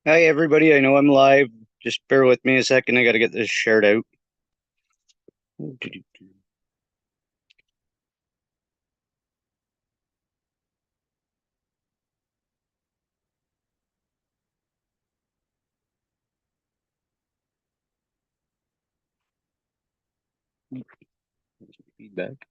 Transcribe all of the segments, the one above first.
Hi, everybody. I know I'm live. Just bear with me a second. I got to get this shared out. Feedback.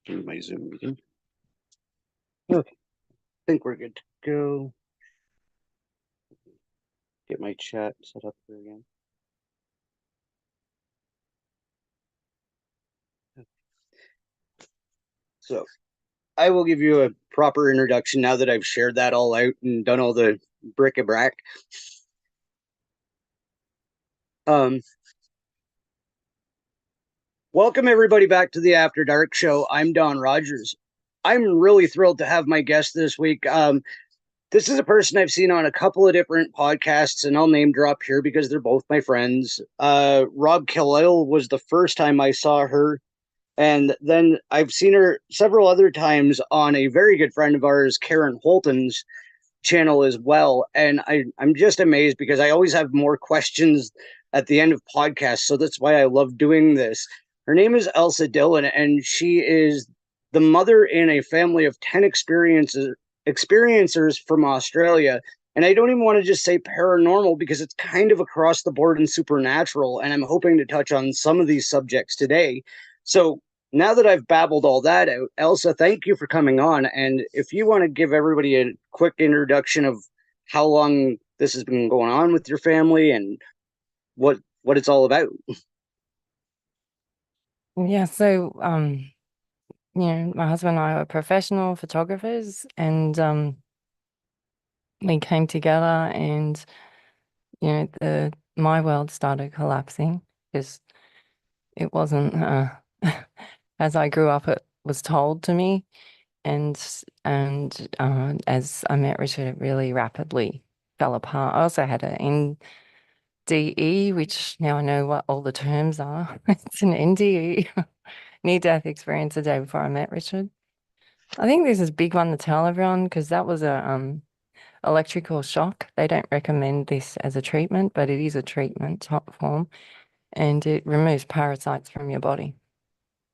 In my Zoom meeting. Okay, I think we're good to go. Get my chat set up here again. So I will give you a proper introduction now that I've shared that all out and done all the bric-a-brac. Um, Welcome everybody back to the After Dark show. I'm Don Rogers. I'm really thrilled to have my guest this week. This is a person I've seen on a couple of different podcasts, and I'll name drop here because they're both my friends. Rob Khalil was the first time I saw her, and then I've seen her several other times on a very good friend of ours, Karen Holton's channel as well. And I'm just amazed because I always have more questions at the end of podcasts. So that's why I love doing this. Her name is Elsa Dillion, and she is the mother in a family of 10 experiencers from Australia. And I don't even want to just say paranormal because it's kind of across the board and supernatural. And I'm hoping to touch on some of these subjects today. So now that I've babbled all that out, Elsa, thank you for coming on. And if you want to give everybody a quick introduction of how long this has been going on with your family and what it's all about. Yeah, so my husband and I are professional photographers and we came together and the my world started collapsing because it wasn't as I grew up it was told to me and as I met Richard it really rapidly fell apart. I also had an NDE, which now I know what all the terms are. It's an NDE, near-death experience the day before I met Richard. I think this is a big one to tell everyone because that was a electrical shock. They don't recommend this as a treatment, but it is a treatment top form and it removes parasites from your body.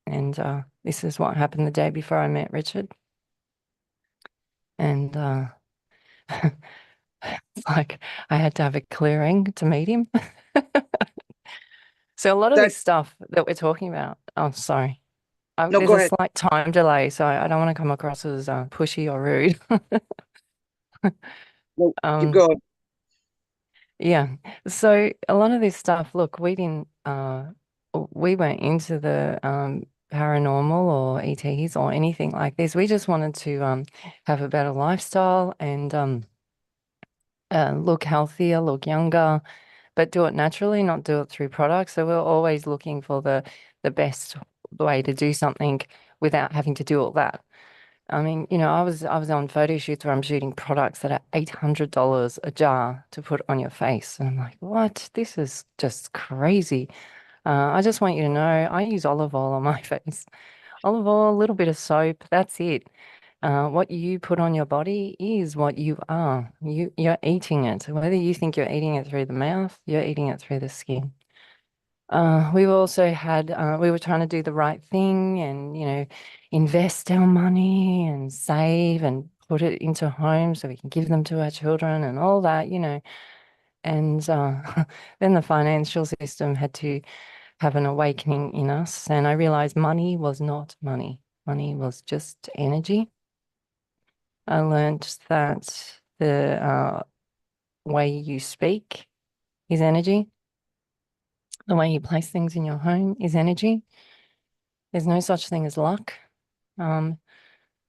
And this is what happened the day before I met Richard. And it's like I had to have a clearing to meet him. So a lot of That this stuff that we're talking about, oh, sorry. No, There's go a ahead. slight time delay, so I don't want to come across as pushy or rude. No, keep Um, going. Yeah. So a lot of this stuff, look, we weren't into the paranormal or ETs or anything like this. We just wanted to have a better lifestyle and look healthier, look younger, but do it naturally, not do it through products. So we're always looking for the best way to do something without having to do all that. I mean, I was on photo shoots where I'm shooting products that are $800 a jar to put on your face. And I'm like, what? This is just crazy. I just want you to know I use olive oil on my face. Olive oil, a little bit of soap, that's it. What you put on your body is what you are. You're eating it. Whether you think you're eating it through the mouth, you're eating it through the skin. We were trying to do the right thing and, invest our money and save and put it into homes so we can give them to our children and all that. And then the financial system had to have an awakening in us. And I realized money was not money. Money was just energy. I learned that the way you speak is energy. The way you place things in your home is energy. There's no such thing as luck. Um,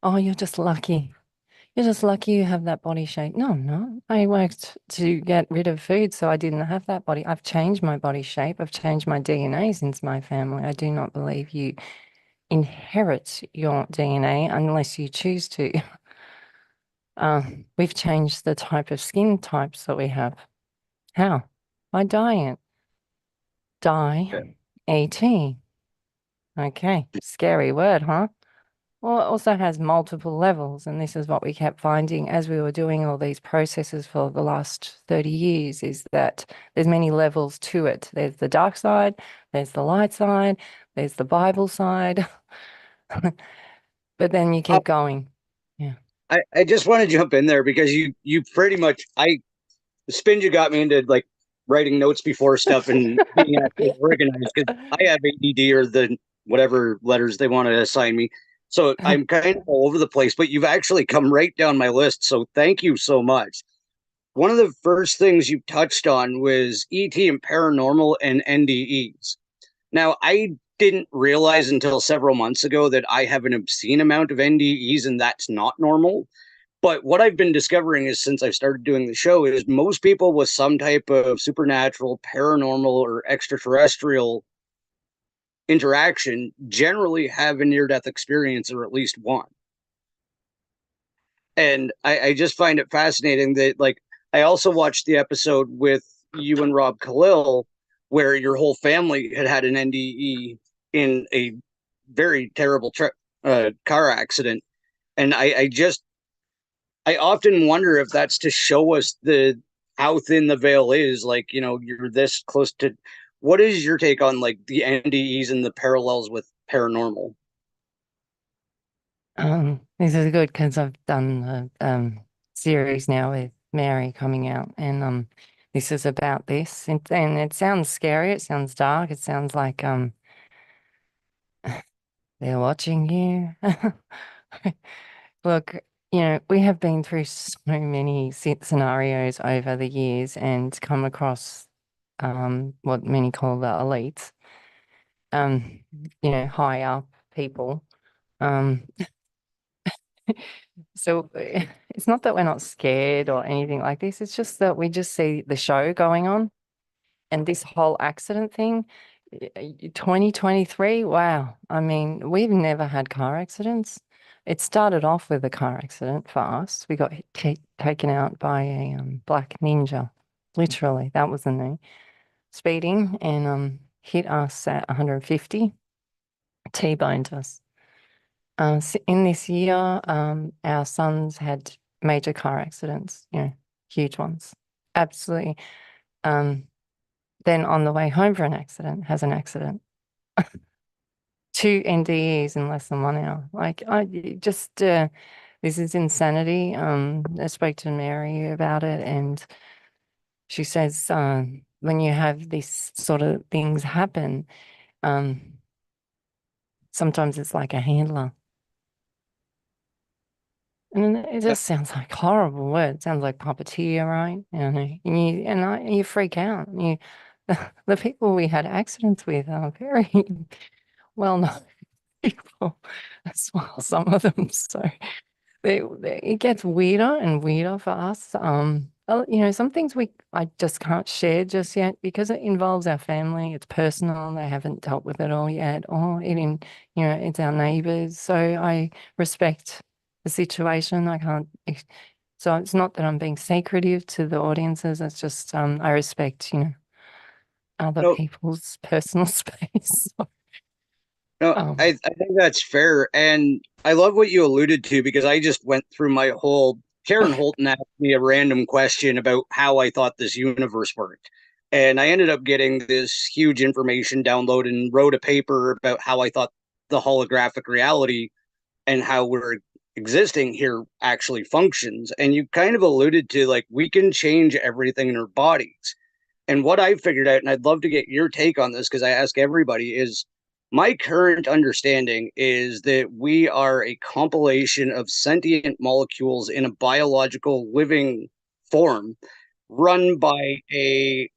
oh, you're just lucky. You're just lucky you have that body shape. No, no. I worked to get rid of food, so I didn't have that body. I've changed my body shape. I've changed my DNA since my family. I do not believe you inherit your DNA unless you choose to. We've changed the type of skin types that we have. How? By diet. Diet. Okay, scary word, huh? Well, it also has multiple levels, and this is what we kept finding as we were doing all these processes for the last 30 years, is that there's many levels to it. There's the dark side, there's the light side, there's the Bible side, but then you Uh, keep going. Yeah. I just want to jump in there because you pretty much Spinja got me into like writing notes before stuff and being actually organized because I have ADD or the whatever letters they want to assign me. So I'm kind of all over the place, but you've actually come right down my list. So thank you so much. One of the first things you touched on was ET and paranormal and NDEs. Now, I didn't realize until several months ago that I have an obscene amount of NDEs and that's not normal. But what I've been discovering is since I've started doing the show is most people with some type of supernatural, paranormal, or extraterrestrial interaction generally have a near death experience or at least one. And I just find it fascinating that, like, I also watched the episode with you and Rob Khalil where your whole family had an NDE in a very terrible car accident. And I often wonder if that's to show us the how thin the veil is. Like, you're this close to. What is your take on like the NDEs and the parallels with paranormal? This is good because I've done a series now with Mary coming out, and this is about this, and it sounds scary. It sounds dark. It sounds like they're watching you. Look, we have been through so many scenarios over the years and come across what many call the elites, um, high up people. Um, so it's not that we're not scared or anything like this. It's just that we just see the show going on and this whole accident thing. 2023, wow. I mean, we've never had car accidents. It started off with a car accident for us. We got taken out by a black ninja. Literally, that was the name. Speeding and hit us at 150, T-boned us. In this year, our sons had major car accidents, huge ones. Absolutely. Um, then on the way home for an accident, has an accident. Two NDEs in less than 1 hour. Like I just this is insanity. I spoke to Mary about it, and she says when you have these sort of things happen, um, sometimes it's like a handler. And it just sounds like horrible word. It sounds like puppeteer, right? And you freak out. The people we had accidents with are very well known people as well, some of them. So it gets weirder and weirder for us. Some things I just can't share just yet because it involves our family. It's personal. They haven't dealt with it all yet, or it's our neighbors. So I respect the situation. I can't. So it's not that I'm being secretive to the audiences. It's just I respect other No, people's personal space. no, Um, I think that's fair. And I love what you alluded to because I just went through my whole Karen Holton asked me a random question about how I thought this universe worked. And I ended up getting this huge information download and wrote a paper about how I thought the holographic reality and how we're existing here actually functions. And you kind of alluded to like we can change everything in our bodies. And what I figured out, and I'd love to get your take on this because I ask everybody, is my current understanding is that we are a compilation of sentient molecules in a biological living form run by a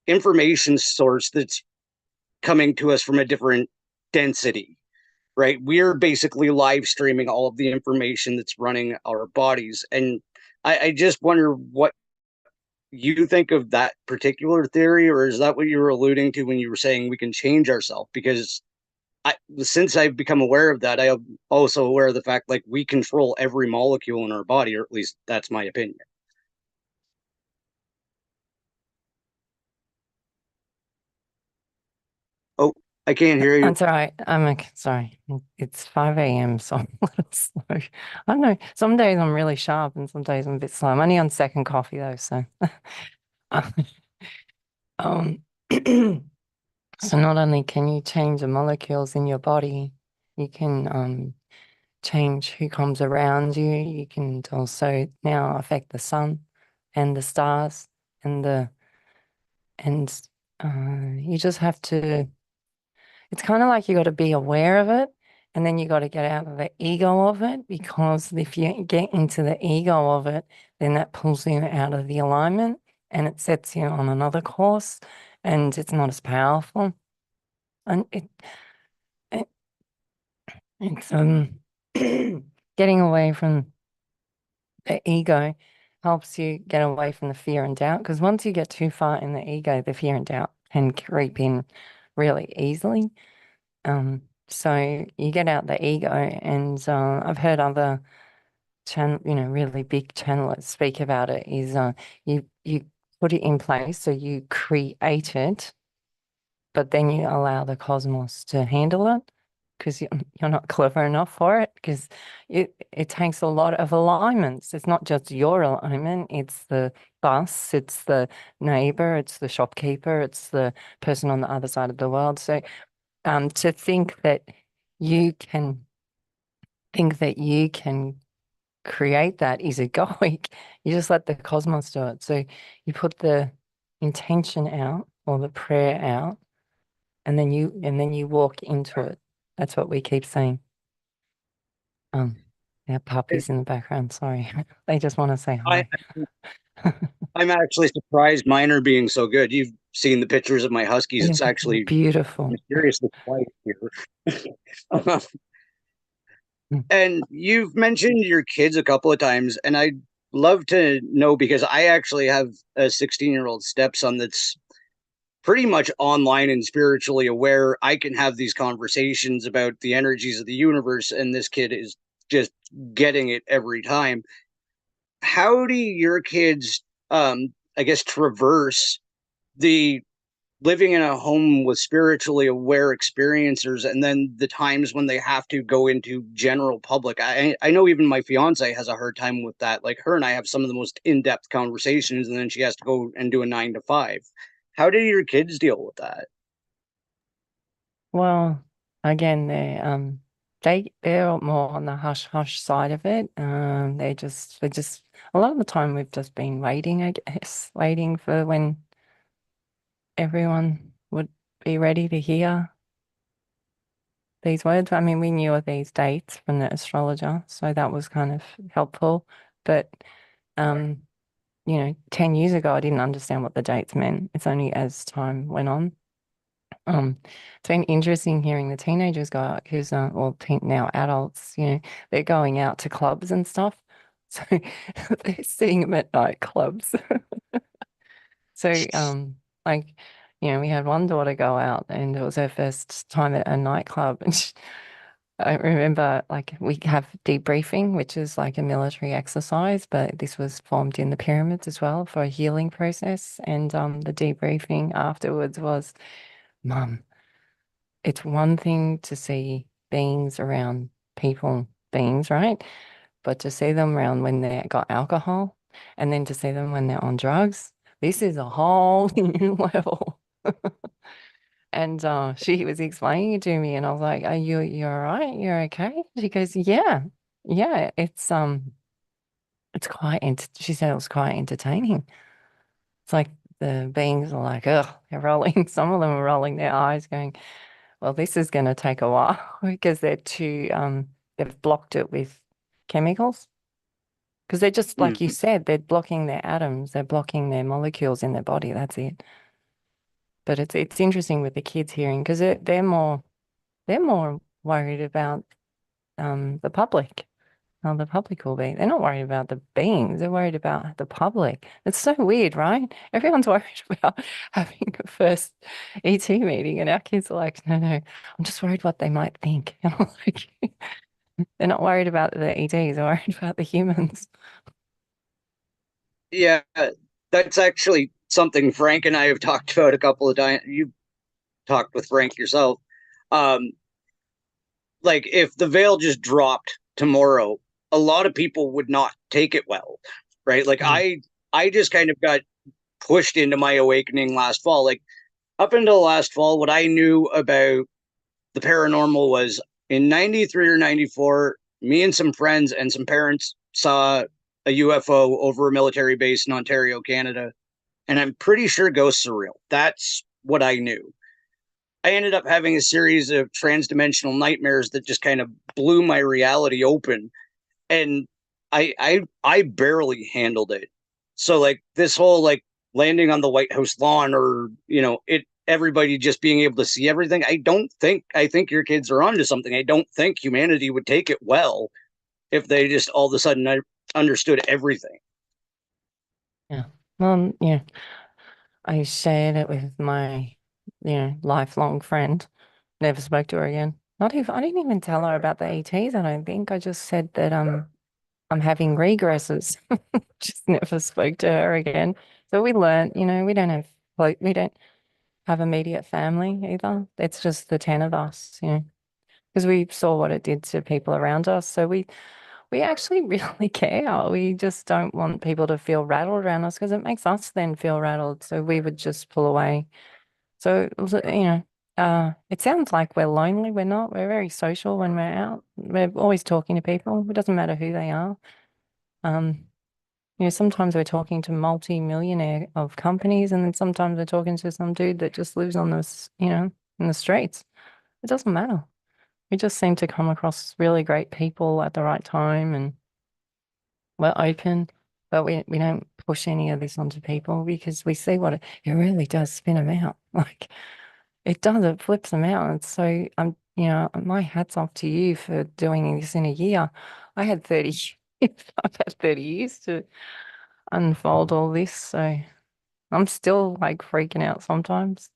information source that's coming to us from a different density, right? We're basically live streaming all of the information that's running our bodies. And I just wonder what you think of that particular theory, or is that what you were alluding to when you were saying we can change ourselves? Because since I've become aware of that, I am also aware of the fact like we control every molecule in our body, or at least that's my opinion. Oh, I can't hear you. That's all right. I'm okay. Sorry. It's 5 a.m., so I'm a little slow. I don't know. Some days I'm really sharp and some days I'm a bit slow. I'm only on second coffee though, so um so not only can you change the molecules in your body, you can change who comes around you. You can also now affect the sun and the stars and the and you just have to, it's kind of like you got to be aware of it and then you got to get out of the ego of it, because if you get into the ego of it, then that pulls you out of the alignment and it sets you on another course and it's not as powerful. And it it's getting away from the ego helps you get away from the fear and doubt, because once you get too far in the ego, the fear and doubt can creep in really easily. So you get out the ego, and I've heard other really big channelers speak about it. Is you put it in place, so you create it, but then you allow the cosmos to handle it because you're not clever enough for it, because it takes a lot of alignments. It's not just your alignment, it's the bus, it's the neighbor, it's the shopkeeper, it's the person on the other side of the world. So to you can think that you can create that is egoic. You just let the cosmos do it. So you put the intention out or the prayer out, and then you walk into it. That's what we keep saying. Our puppies in the background, sorry. They just want to say I, hi. I'm actually surprised mine are being so good. You've seen the pictures of my huskies. Yeah, It's they're actually beautiful. mysteriously quiet here. Mm. And you've mentioned your kids a couple of times, and I'd love to know because I actually have a 16-year-old stepson that's pretty much online and spiritually aware. I can have these conversations about the energies of the universe, and this kid is just getting it every time. How do your kids, I guess, traverse the living in a home with spiritually aware experiencers and then the times when they have to go into general public? I know even my fiance has a hard time with that. Like her and I have some of the most in-depth conversations and then she has to go and do a 9 to 5. How do your kids deal with that? Well, again, they're more on the hush hush side of it. They just a lot of the time we've just been waiting, I guess, waiting for when everyone would be ready to hear these words. I mean, we knew of these dates from the astrologer, so that was kind of helpful. But um, 10 years ago, I didn't understand what the dates meant. It's only as time went on. It's been interesting hearing the teenagers go out because, well, now adults, they're going out to clubs and stuff. So they're seeing them at nightclubs. So, like, we had one daughter go out and it was her first time at a nightclub. And I remember, like, we have debriefing, which is like a military exercise, but this was formed in the pyramids as well for a healing process. And the debriefing afterwards was, Mum, it's one thing to see beings around beings, right? But to see them around when they got alcohol and then to see them when they're on drugs, this is a whole new level. And she was explaining it to me, and I was like, you all right? You're okay?" She goes, "Yeah, yeah. It's she said it was quite entertaining. It's like the beings are like, ugh, they're rolling. Some of them are rolling their eyes, going, well, this is going to take a while because they've blocked it with chemicals. Because they're just like you Mhm. said, they're blocking their atoms, they're blocking their molecules in their body. That's it. But it's interesting with the kids hearing because they're more worried about the public, how the public will be. They're not worried about the beings, they're worried about the public. It's so weird, right? Everyone's worried about having a first ET meeting, and our kids are like, no, no, I'm just worried what they might think. And I'm like, they're not worried about the ETs, they're worried about the humans. Yeah, that's actually something Frank and I have talked about a couple of times. You talked with Frank yourself. Um, like if the veil just dropped tomorrow, a lot of people would not take it well, right? Like Mm. I just kind of got pushed into my awakening last fall. Like up until last fall, what I knew about the paranormal was in 93 or 94, me and some friends and some parents saw a UFO over a military base in Ontario, Canada. And I'm pretty sure ghosts are real. That's what I knew. I ended up having a series of transdimensional nightmares that just kind of blew my reality open. And I barely handled it. So like this whole like landing on the White House lawn or it everybody just being able to see everything. I think your kids are onto something. I don't think humanity would take it well if they just all of a sudden understood everything. Yeah. Yeah, I shared it with my, lifelong friend. Never spoke to her again. Not even, I didn't even tell her about the ETs, I don't think. I just said that I'm having regresses. Just never spoke to her again. So we learned, we don't have we don't have immediate family either. It's just the 10 of us, because we saw what it did to people around us. So we actually really care. We just don't want people to feel rattled around us because it makes us then feel rattled. So we would just pull away. So, it sounds like we're lonely. We're not. We're very social when we're out. We're always talking to people. It doesn't matter who they are. Um, sometimes we're talking to multi-millionaire of companies, and then sometimes we're talking to some dude that just lives on this, in the streets. It doesn't matter. We just seem to come across really great people at the right time, and we're open, but we don't push any of this onto people because we see what it really does spin them out. Like it does, it flips them out. And so my hat's off to you for doing this in a year. I had 30 years. I've had 30 years to unfold all this. So I'm still like freaking out sometimes.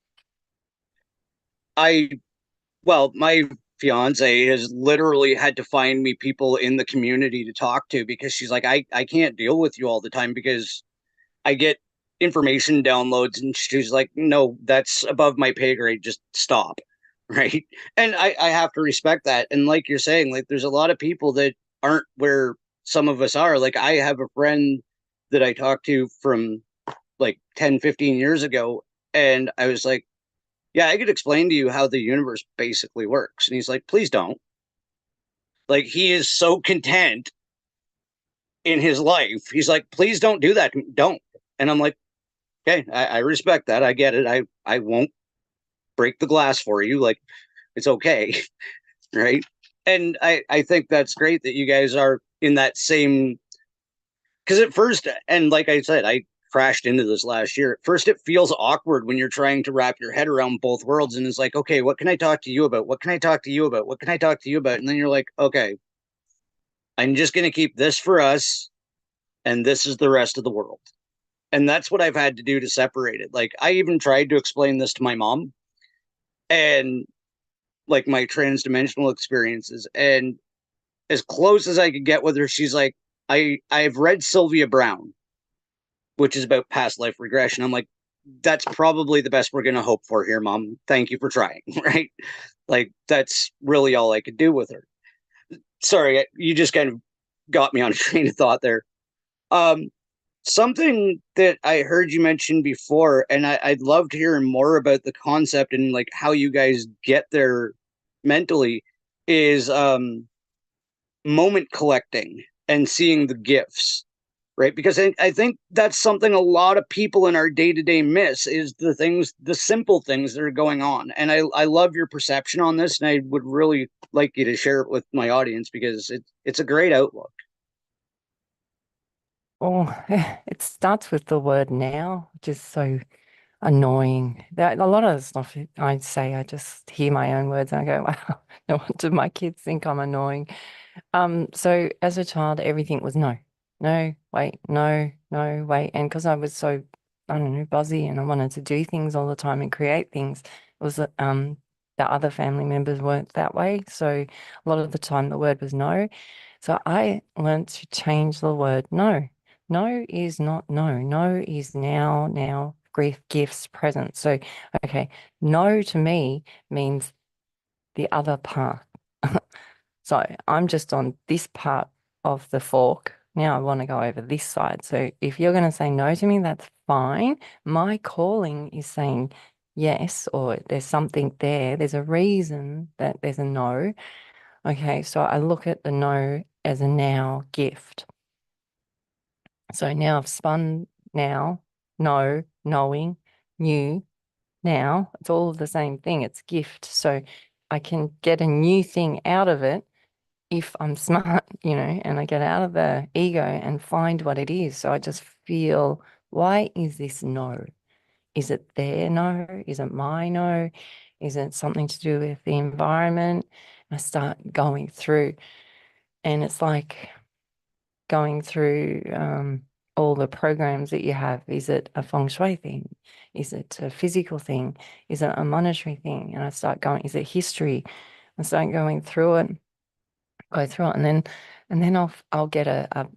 I Well, my fiance has literally had to find me people in the community to talk to because she's like, I can't deal with you all the time because I get information downloads and she's like, no, that's above my pay grade. Just stop. Right. And I have to respect that. And like you're saying, like there's a lot of people that aren't where some of us are. Like I have a friend that I talked to from like 10, 15 years ago. And I was like, yeah, I could explain to you how the universe basically works. And he's like, please don't. Like, he is so content in his life. He's like, please don't do that. Don't. And I'm like, okay, I respect that. I get it. I won't break the glass for you. Like, it's okay. Right. And I think that's great that you guys are in that same, because at first, and like I said, I crashed into this last year. At first, it feels awkward when you're trying to wrap your head around both worlds. And it's like, okay, what can I talk to you about? What can I talk to you about? What can I talk to you about? And then you're like, okay, I'm just going to keep this for us. And this is the rest of the world. And that's what I've had to do to separate it. Like, I even tried to explain this to my mom and like my transdimensional experiences. And as close as I could get with her, she's like, I've read Sylvia Brown, which is about past life regression. I'm like, that's probably the best we're going to hope for here, mom. Thank you for trying. Right. Like, that's really all I could do with her. Sorry, you just kind of got me on a train of thought there. Um, Something that I heard you mention before, and I'd love to hear more about the concept and like how you guys get there mentally, is moment collecting and seeing the gifts, right? Because I think that's something a lot of people in our day to day miss is the things, the simple things that are going on. And I love your perception on this, and I would really like you to share it with my audience because it's a great outlook. Oh, it starts with the word now, which is so annoying. That a lot of the stuff I say, I just hear my own words and I go, wow, no wonder my kids think I'm annoying. So as a child, everything was no, no, wait, no, no, wait. And because I was so, I don't know, buzzy and I wanted to do things all the time and create things, it was the other family members weren't that way. So a lot of the time the word was no. So I learned to change the word no. No is not no. No is now, now, grief, gifts, present. So, okay, no to me means the other part. So I'm just on this part of the fork. Now I want to go over this side. So if you're going to say no to me, that's fine. My calling is saying yes, or there's something there. There's a reason that there's a no. Okay, so I look at the no as a now gift. So now I've spun now, no, knowing, new, now. It's all the same thing. It's gift. So I can get a new thing out of it if I'm smart, and I get out of the ego and find what it is. So I just feel, why is this no? Is it their no? Is it my no? Is it something to do with the environment? I start going through, and it's like going through all the programs that you have. Is it a feng shui thing? Is it a physical thing? Is it a monetary thing? And I start going, is it history? I start going through it, and then I'll get a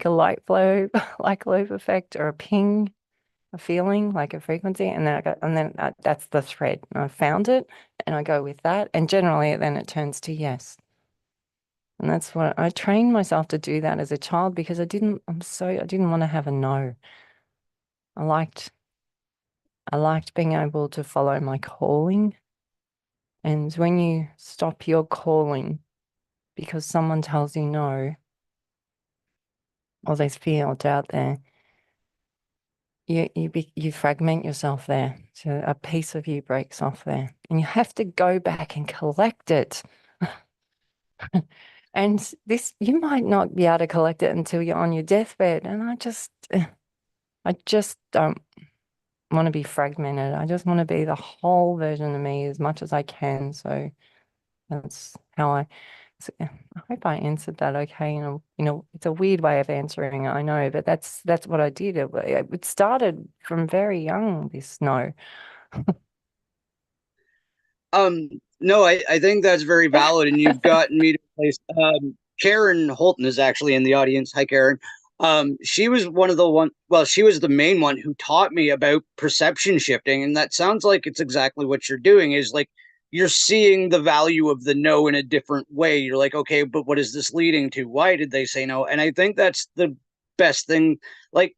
light flow, like loop effect, or a ping, a feeling, like a frequency, and then I go, and then that's the thread. And I found it, and I go with that, and generally then it turns to yes. And that's what I trained myself to do, that as a child, because I didn't want to have a no. I liked being able to follow my calling. And when you stop your calling because someone tells you no, or there's fear or doubt there, you fragment yourself there. So a piece of you breaks off there, and you have to go back and collect it. And this, you might not be able to collect it until you're on your deathbed. And I just don't want to be fragmented. I just want to be the whole version of me as much as I can. So that's how I hope I answered that okay. It's a weird way of answering it, I know, but that's what I did. It started from very young, this no. No, I think that's very valid, and you've gotten me to a place. Karen Holton is actually in the audience. Hi, Karen. She was she was the main one who taught me about perception shifting, and that sounds like it's exactly what you're doing. Is like you're seeing the value of the no in a different way. You're like, okay, but what is this leading to? Why did they say no? And I think that's the best thing. Like,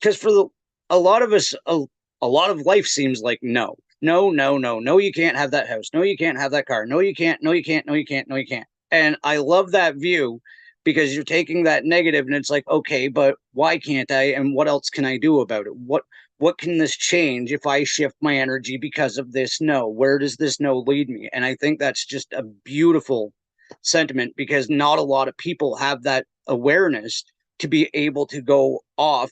because for a lot of us, a lot of life seems like no, no, no, no, no, you can't have that house. No, you can't have that car. No, you can't. No, you can't. No, you can't. No, you can't. And I love that view because you're taking that negative and it's like, okay, but why can't I? And what else can I do about it? What can this change if I shift my energy because of this no? Where does this no lead me? And I think that's just a beautiful sentiment because not a lot of people have that awareness to be able to go off.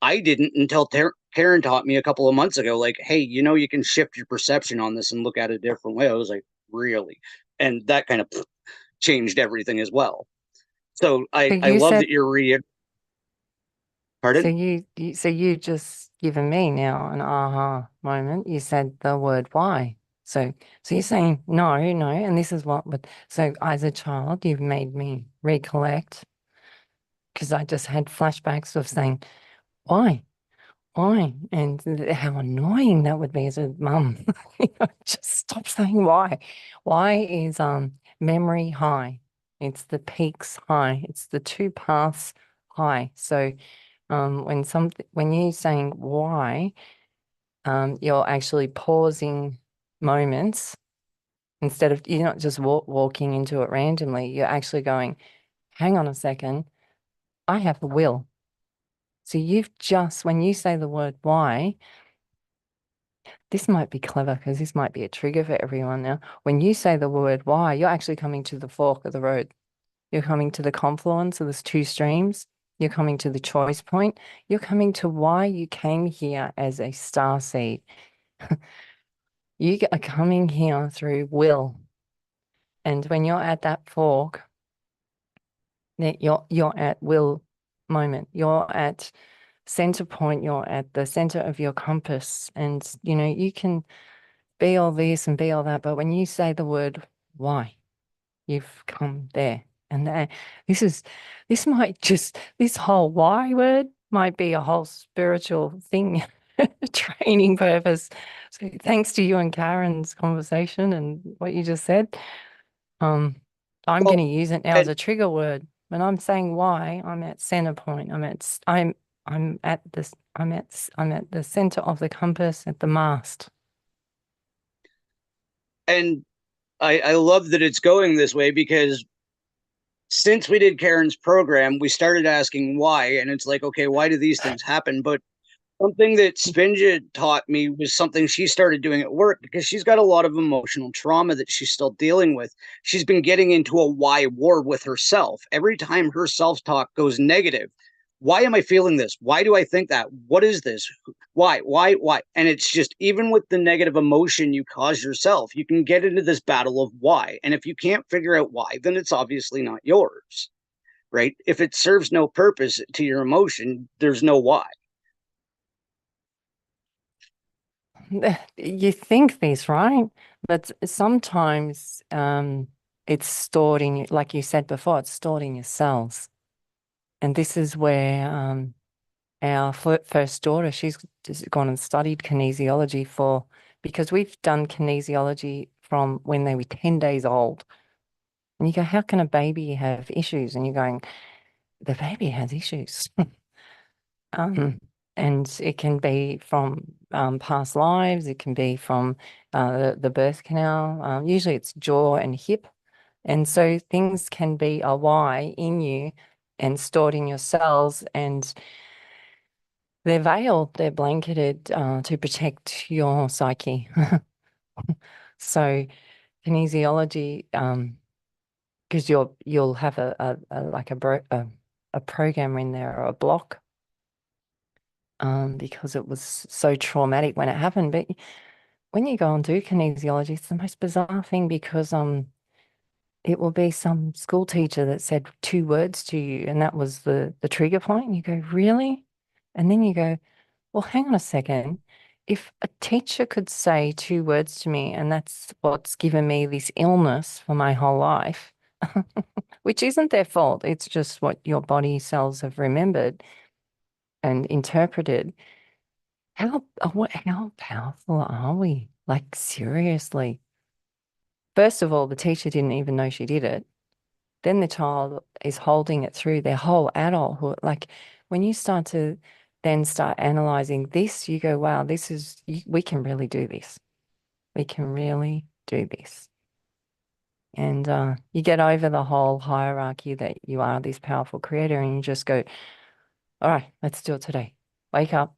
I didn't until Karen taught me a couple of months ago, like, hey, you can shift your perception on this and look at it a different way. I was like, really? And that kind of changed everything as well. So So I you love said, that you're so pardon? you just given me now an aha moment. You said the word why. So you're saying no, no, and this is what would, so as a child, you've made me recollect, because I just had flashbacks of saying, why? Why? And how annoying that would be as a mum. Just stop saying why. Why is memory high. It's the peaks high. It's the two paths high. So when you're saying why, you're actually pausing moments. Instead of, you're not just walking into it randomly, you're actually going, hang on a second, I have a will. So when you say the word why, this might be clever because this might be a trigger for everyone now. When you say the word why, you're actually coming to the fork of the road. You're coming to the confluence of those two streams. You're coming to the choice point. You're coming to why you came here as a star seed. You are coming here through will. And when you're at that fork, that you're at will moment. You're at center point. You're at the center of your compass. And you can be all this and be all that, but when you say the word why, you've come there. And this whole why word might be a whole spiritual thing, training purpose. So thanks to you and Karen's conversation and what you just said, um, I'm going Well, to use it now as and a trigger word. When I'm saying why, I'm at center point. I'm at the center of the compass at the mast. and I love that it's going this way because since we did Karen's program, we started asking why, and it's like, okay, why do these things happen? But something that Spinja taught me was something she started doing at work because she's got a lot of emotional trauma that she's still dealing with. She's been getting into a why war with herself. Every time her self talk goes negative, why am I feeling this? Why do I think that? What is this? Why? And it's just, even with the negative emotion you cause yourself, you can get into this battle of why. And if you can't figure out why, then it's obviously not yours, right? If it serves no purpose to your emotion, there's no why. You think this, right? But sometimes it's stored in, like you said before, it's stored in your cells. And this is where our first daughter, she's just gone and studied kinesiology because we've done kinesiology from when they were 10 days old. And you go, how can a baby have issues? And you're going, the baby has issues. Um, and it can be from past lives, it can be from the birth canal. Usually it's jaw and hip. And so things can be a why in you and stored in your cells, and they're veiled, they're blanketed to protect your psyche. So kinesiology, because you'll have a program in there or a block because it was so traumatic when it happened. But when you go and do kinesiology, it's the most bizarre thing because it will be some school teacher that said two words to you, and that was the trigger point. And you go, really? And then you go, well, hang on a second. If a teacher could say two words to me, and that's what's given me this illness for my whole life, which isn't their fault, it's just what your body cells have remembered and interpreted. How powerful are we? Like, seriously. First of all, the teacher didn't even know she did it. Then the child is holding it through their whole adulthood. Like, when you start to then start analyzing this, you go, wow, we can really do this. We can really do this. And you get over the whole hierarchy that you are this powerful creator, and you just go, all right, let's do it today. Wake up.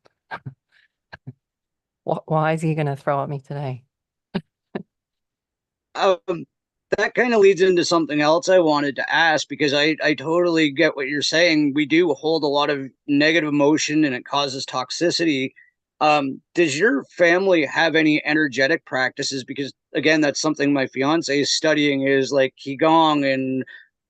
Why is he going to throw at me today? Um, that kind of leads into something else I wanted to ask because I totally get what you're saying. We do hold a lot of negative emotion and it causes toxicity. Does your family have any energetic practices? Because again, that's something my fiance is studying, is like Qigong and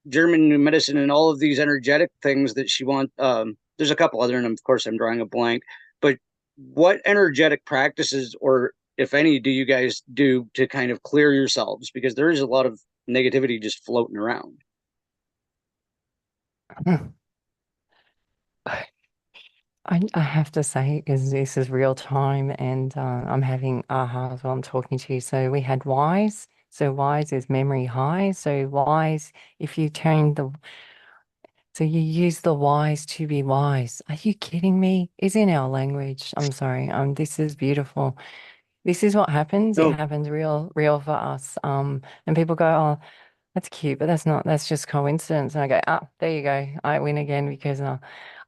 German medicine and all of these energetic things that she wants. There's a couple other, and of course I'm drawing a blank. But what energetic practices, or if any, do you guys do to kind of clear yourselves? Because there is a lot of negativity just floating around. I have to say, is this is real time, and I'm having ahas while I'm talking to you. So we had wise. So wise is memory high. So wise, if you turn so you use the wise to be wise. Are you kidding me? It's in our language. I'm sorry. This is beautiful. This is what happens. It No, happens real for us. And people go, oh, that's cute, but that's just coincidence. And I go, ah, there you go. I win again because I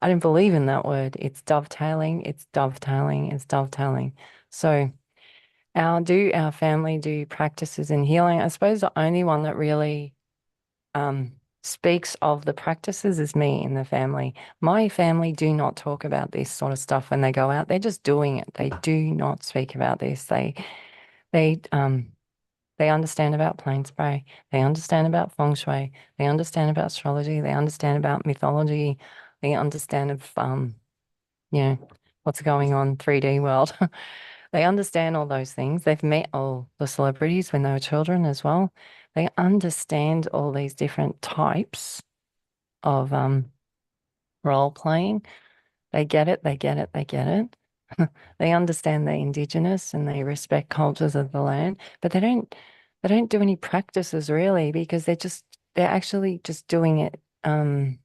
didn't believe in that word. It's dovetailing, it's dovetailing, it's dovetailing. So our family do practices in healing. I suppose the only one that really speaks of the practices is me in the family. My family do not talk about this sort of stuff when they go out. They're just doing it. They do not speak about this. They they understand about plane spray. They understand about feng shui. They understand about astrology. They understand about mythology. They understand of you know, what's going on 3D world. They understand all those things. They've met all the celebrities when they were children as well. They understand all these different types of role playing. They get it, they get it, they get it. They understand they're indigenous and they respect cultures of the land, but they don't do any practices really because they're actually just doing it in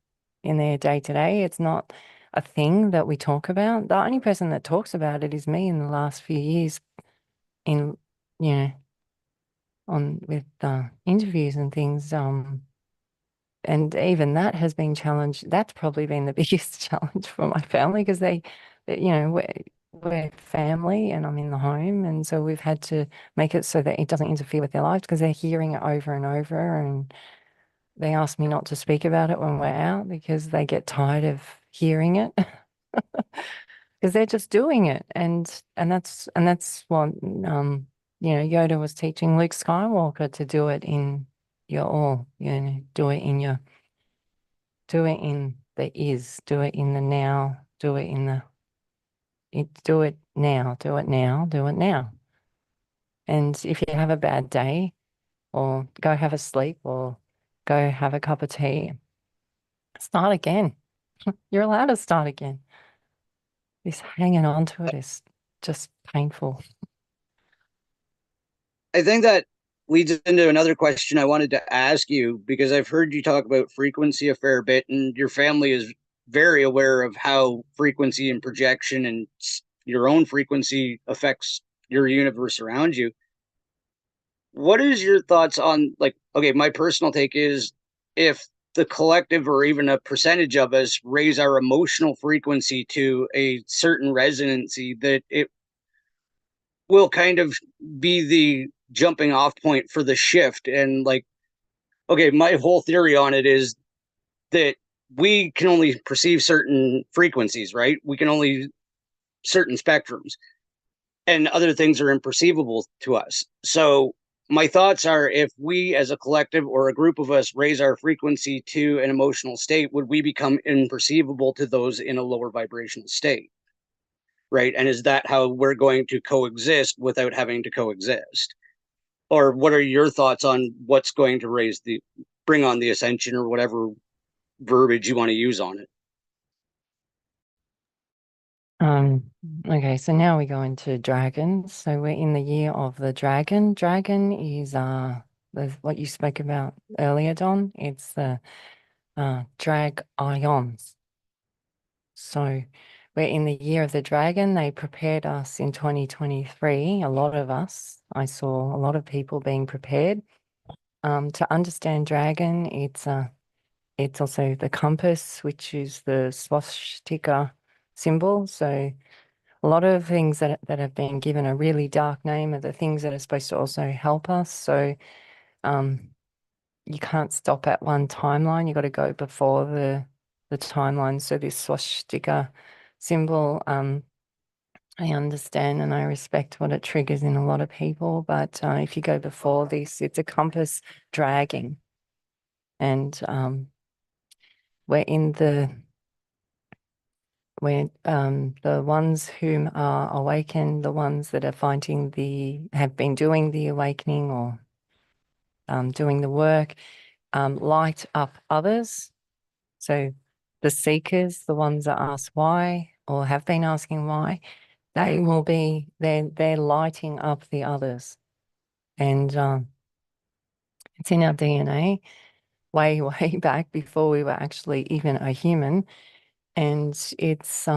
their day to day. It's not a thing that we talk about. The only person that talks about it is me in the last few years in you know on with interviews and things. And even that has been challenged. That's probably been the biggest challenge for my family because we're family and I'm in the home. And so we've had to make it so that it doesn't interfere with their lives because they're hearing it over and over. And they ask me not to speak about it when we're out because they get tired of hearing it because they're just doing it. And that's what Yoda was teaching Luke Skywalker to do it in your all, do it in the is, do it in the now, do it in the do it now, do it now, do it now. And if you have a bad day, or go have a sleep, or go have a cup of tea, start again. You're allowed to start again. This hanging on to it is just painful. I think that leads into another question I wanted to ask you because I've heard you talk about frequency a fair bit, and your family is very aware of how frequency and projection and your own frequency affects your universe around you. What is your thoughts on, like, okay, my personal take is if the collective or even a percentage of us raise our emotional frequency to a certain resonancy, that it will kind of be the jumping off point for the shift. And like, okay, my whole theory on it is that we can only perceive certain frequencies, right? We can only certain spectrums, and other things are imperceivable to us. So my thoughts are, if we as a collective or a group of us raise our frequency to an emotional state, would we become imperceivable to those in a lower vibrational state? Right. And is that how we're going to coexist without having to coexist? Or what are your thoughts on what's going to bring on the ascension, or whatever verbiage you want to use on it? Um, okay, so now we go into dragons. So we're in the year of the dragon. Dragon is what you spoke about earlier, Don. It's the drag ions. So we're in the year of the dragon. They prepared us in 2023, a lot of us. I saw a lot of people being prepared. To understand dragon, it's also the compass, which is the swastika symbol. So a lot of things that have been given a really dark name are the things that are supposed to also help us. So um, you can't stop at one timeline. You got to go before the timeline. So this swastika symbol, I understand and I respect what it triggers in a lot of people. But if you go before this, it's a compass dragging, and we're in the ones whom are awakened, the ones that are have been doing the awakening or doing the work, light up others. So the seekers, the ones that ask why or have been asking why, they're lighting up the others. And it's in our DNA way, way back before we were actually even a human. And it's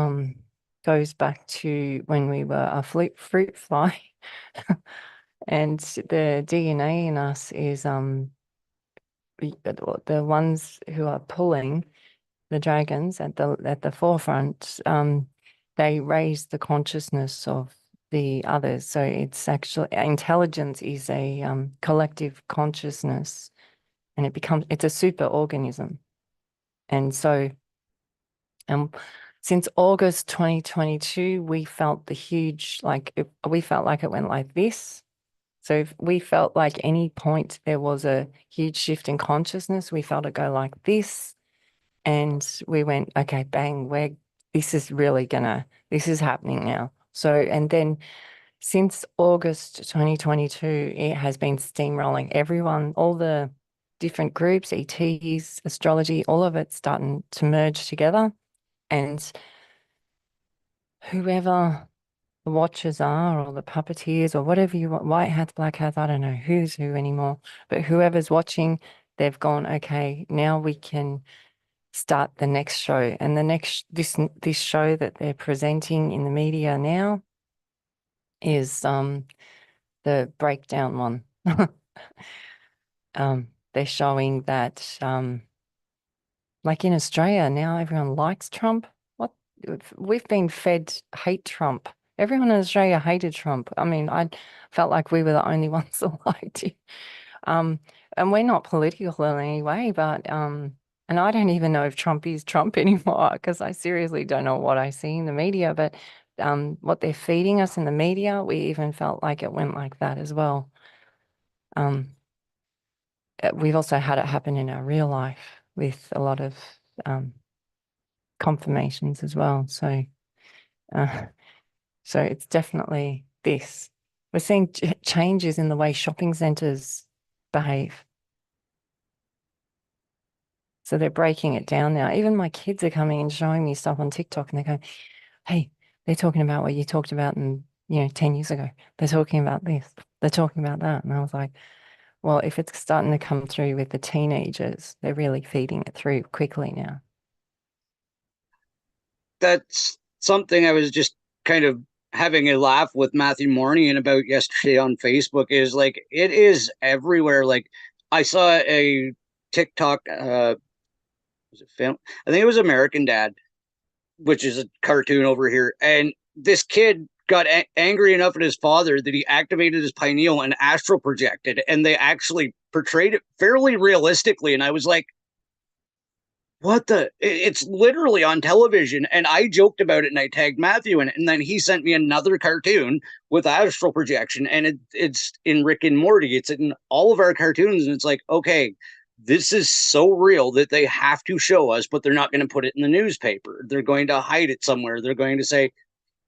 goes back to when we were a fruit fly. And the DNA in us is the ones who are pulling the dragons at the forefront, they raise the consciousness of the others. So it's actually intelligence is a collective consciousness and it's a super organism. And so since August 2022, we felt we felt like it went like this. So if we felt like any point there was a huge shift in consciousness, we felt it go like this. And we went, okay, bang, this is happening now. So, and then since August 2022, it has been steamrolling. Everyone, all the different groups, ETs, astrology, all of it starting to merge together. And whoever the watchers are, or the puppeteers, or whatever you want, white hats, black hats, I don't know who's who anymore, but whoever's watching, they've gone, okay, now we can start the next show. And this show that they're presenting in the media now is the breakdown one. They're showing that like in Australia now, everyone likes Trump. What we've been fed hate Trump. Everyone in Australia hated Trump. I mean, I felt like we were the only ones that liked him. And we're not political in any way, but and I don't even know if Trump is Trump anymore because I seriously don't know what I see in the media. But what they're feeding us in the media, we even felt like it went like that as well. We've also had it happen in our real life with a lot of confirmations as well. So, so it's definitely this. We're seeing changes in the way shopping centres behave. So they're breaking it down now. Even my kids are coming and showing me stuff on TikTok, and they're going, "Hey, they're talking about what you talked about, and 10 years ago, they're talking about this, they're talking about that." And I was like, well, if it's starting to come through with the teenagers, they're really feeding it through quickly now. That's something I was just kind of having a laugh with Matthew Mornian about yesterday on Facebook. Is like it is everywhere. Like I saw a TikTok, was it film? I think it was American Dad, which is a cartoon over here, and this kid got angry enough at his father that he activated his pineal and astral projected, and they actually portrayed it fairly realistically. And I was like, what the, it's literally on television. And I joked about it and I tagged Matthew in it, and then he sent me another cartoon with astral projection, and it's in Rick and Morty, it's in all of our cartoons. And it's like, okay, this is so real that they have to show us, but they're not going to put it in the newspaper, they're going to hide it somewhere, they're going to say,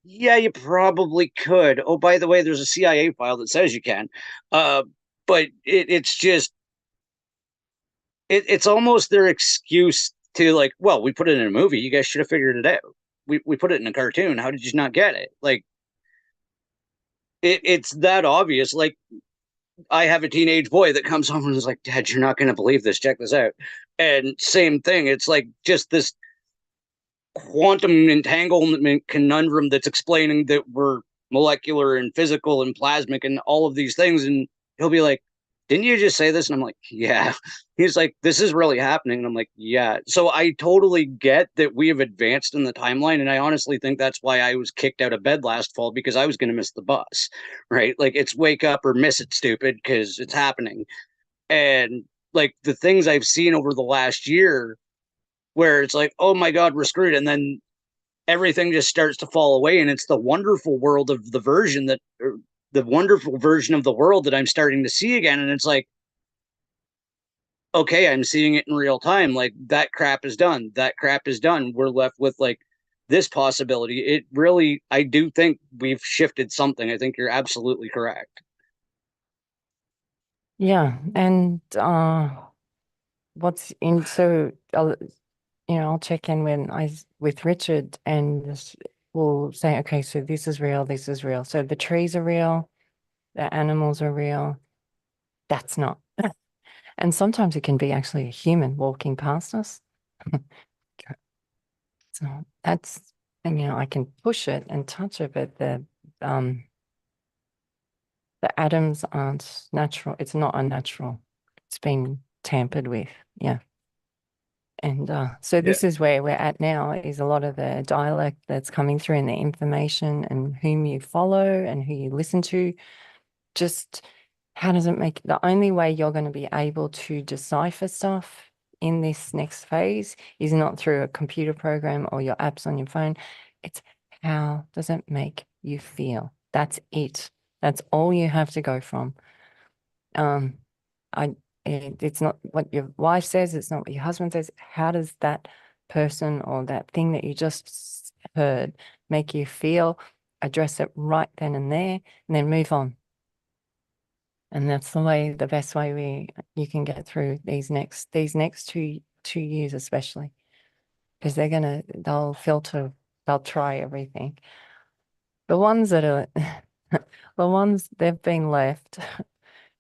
yeah, you probably could, oh, by the way, there's a CIA file that says you can. But it's just it's almost their excuse to, like, well, we put it in a movie, you guys should have figured it out. We put it in a cartoon, how did you not get it? Like it's that obvious. Like I have a teenage boy that comes home and is like, Dad, you're not going to believe this, check this out. And same thing, it's like just this quantum entanglement conundrum that's explaining that we're molecular and physical and plasmic and all of these things. And he'll be like, didn't you just say this? And I'm like, yeah. He's like, this is really happening. And I'm like, yeah. So I totally get that we have advanced in the timeline. And I honestly think that's why I was kicked out of bed last fall, because I was going to miss the bus, right? Like it's wake up or miss it, stupid, because it's happening. And like the things I've seen over the last year where it's like, oh my God, we're screwed. And then everything just starts to fall away. And it's the wonderful world of the version that, the wonderful version of the world that I'm starting to see again. And it's like, okay, I'm seeing it in real time. Like that crap is done. That crap is done. We're left with like this possibility. It really, I do think we've shifted something. I think you're absolutely correct. Yeah, and what's in so I'll check in with Richard, and we'll say, okay, so this is real, this is real. So the trees are real, the animals are real. That's not. And sometimes it can be actually a human walking past us. So that's, and I can push it and touch it, but the atoms aren't natural. It's not unnatural. It's been tampered with. Yeah. And so Yeah. this is where we're at now, is a lot of the dialect that's coming through and the information and whom you follow and who you listen to. Just how does it make the only way you're going to be able to decipher stuff in this next phase is not through a computer program or your apps on your phone. It's how does it make you feel? That's it. That's all you have to go from. Um, it's not what your wife says, it's not what your husband says. How does that person or that thing that you just heard make you feel? Address it right then and there, and then move on. And that's the best way you can get through these next two years, especially because they'll filter, they'll try everything. The ones that are the ones they've been left,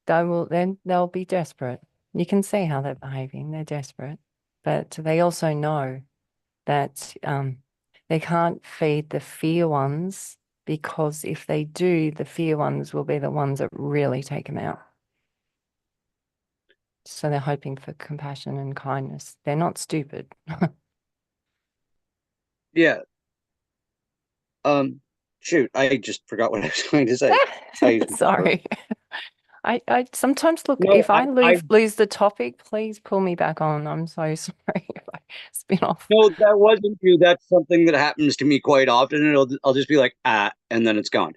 they'll be desperate. You can see how they're behaving. They're desperate, but they also know that they can't feed the fear ones because if they do, the fear ones will be the ones that really take them out. So they're hoping for compassion and kindness. They're not stupid. Yeah. Um, Shoot, I just forgot what I was going to say. I Sorry. I sometimes look, no, if I I lose the topic, please pull me back on. I'm so sorry if I spin off. no, that wasn't you. That's something that happens to me quite often, and I'll just be like, and then it's gone.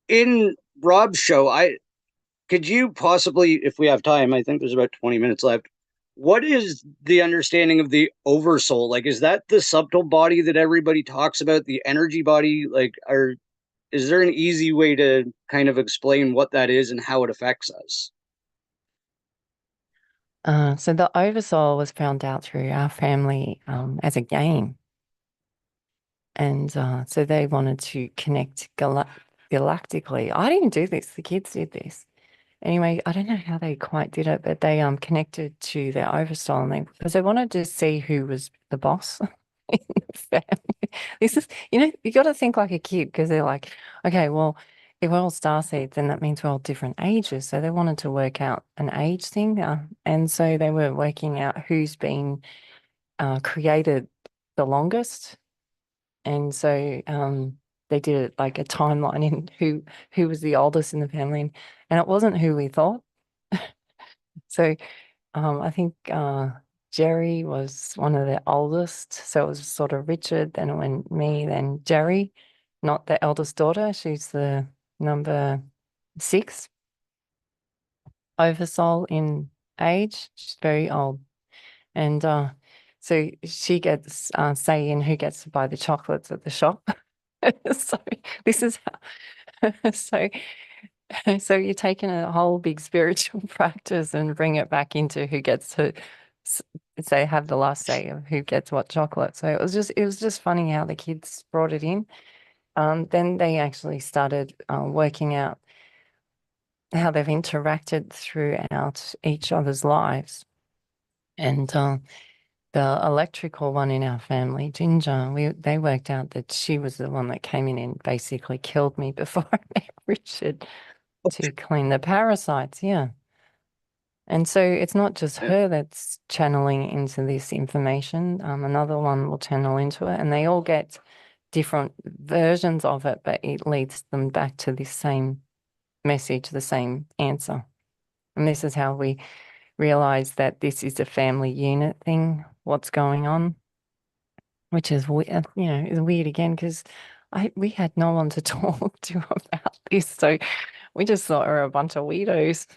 In Rob's show, I could you possibly, if we have time, I think there's about 20 minutes left. What is the understanding of the oversoul? Like, is that the subtle body that everybody talks about, the energy body? Like, or is there an easy way to kind of explain what that is and how it affects us? So the oversoul was found out through our family as a game. And so they wanted to connect galactically. I didn't do this, the kids did this. Anyway, I don't know how they quite did it, but they connected to their oversoul and because they wanted to see who was the boss in the family. This is, you got to think like a kid because they're like, okay, well, if we're all starseeds, then that means we're all different ages. So they wanted to work out an age thing. And so they were working out who's been created the longest. And so they did it like a timeline in who was the oldest in the family. And it wasn't who we thought. So I think Jerry was one of the oldest. So it was sort of Richard, then it went me, then Jerry, not the eldest daughter. She's the number 6 oversoul in age. She's very old. And so she gets say in who gets to buy the chocolates at the shop. So this is how, so you're taking a whole big spiritual practice and bring it back into who gets to say have the last say of who gets what chocolate. So it was just funny how the kids brought it in. Then they actually started working out how they've interacted throughout each other's lives. And the electrical one in our family, Ginger, they worked out that she was the one that came in and basically killed me before I met Richard to clean the parasites. Yeah. And so it's not just Yeah. her that's channeling into this information. Another one will channel into it, and they all get different versions of it, but it leads them back to this same message, the same answer. And this is how we realize that this is a family unit thing, what's going on, which is is weird again because we had no one to talk to about this, so we just thought we were a bunch of weirdos.